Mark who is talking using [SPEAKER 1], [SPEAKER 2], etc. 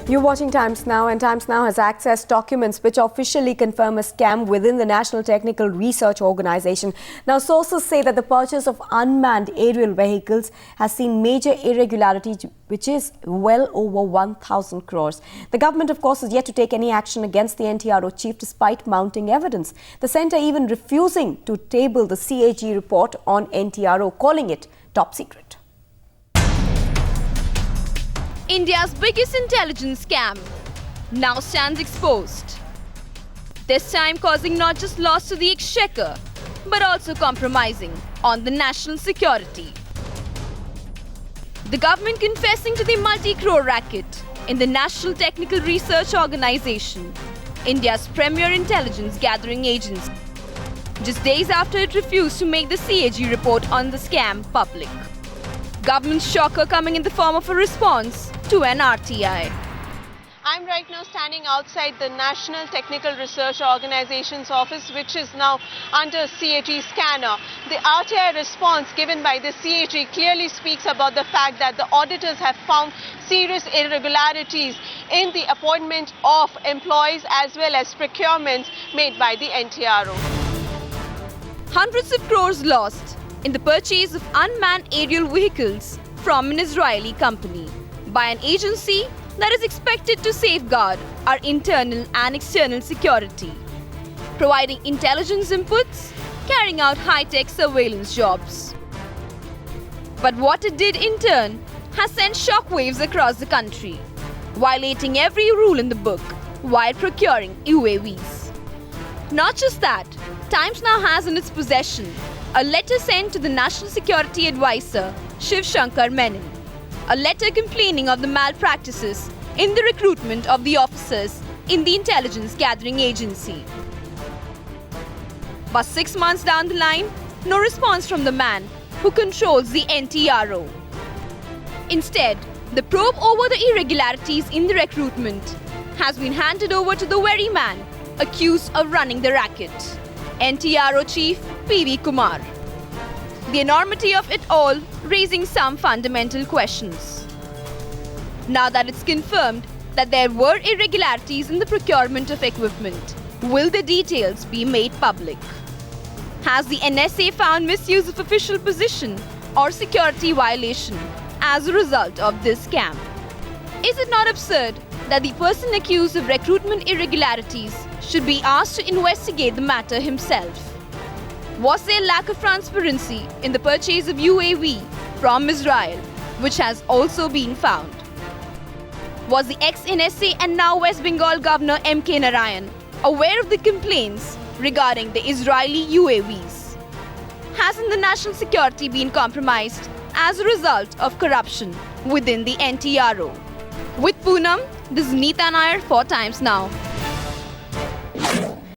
[SPEAKER 1] You're watching Times Now, and Times Now has accessed documents which officially confirm a scam within the National Technical Research Organisation. Now, sources say that the purchase of unmanned aerial vehicles has seen major irregularities, which is well over 1,000 crores. The government, of course, is yet to take any action against the NTRO chief despite mounting evidence. The centre even refusing to table the CAG report on NTRO, calling it top secret.
[SPEAKER 2] India's biggest intelligence scam now stands exposed. This time causing not just loss to the exchequer, but also compromising on the national security. The government confessing to the multi-crore racket in the National Technical Research Organisation, India's premier intelligence gathering agency, just days after it refused to make the CAG report on the scam public. Government shocker coming in the form of a response to an RTI.
[SPEAKER 3] I'm right now standing outside the National Technical Research Organization's office, which is now under CAG scanner. The RTI response given by the CAG clearly speaks about the fact that the auditors have found serious irregularities in the appointment of employees as well as procurements made by the NTRO.
[SPEAKER 2] Hundreds of crores lost in the purchase of unmanned aerial vehicles from an Israeli company by an agency that is expected to safeguard our internal and external security, providing intelligence inputs, carrying out high-tech surveillance jobs. But what it did in turn has sent shockwaves across the country, violating every rule in the book while procuring UAVs. Not just that, Times Now has in its possession a letter sent to the National Security Advisor Shiv Shankar Menon, a letter complaining of the malpractices in the recruitment of the officers in the intelligence gathering agency. But 6 months down the line, no response from the man who controls the NTRO. Instead, the probe over the irregularities in the recruitment has been handed over to the very man accused of running the racket, NTRO Chief PV Kumar. The enormity of it all raising some fundamental questions. Now that it's confirmed that there were irregularities in the procurement of equipment, will the details be made public? Has the NSA found misuse of official position or security violation as a result of this scam? Is it not absurd that the person accused of recruitment irregularities should be asked to investigate the matter himself? Was there lack of transparency in the purchase of UAV from Israel, which has also been found? Was the ex-NSA and now West Bengal Governor M.K. Narayan aware of the complaints regarding the Israeli UAVs? Hasn't the national security been compromised as a result of corruption within the NTRO? With Poonam, this is Neeta Nair for Times Now.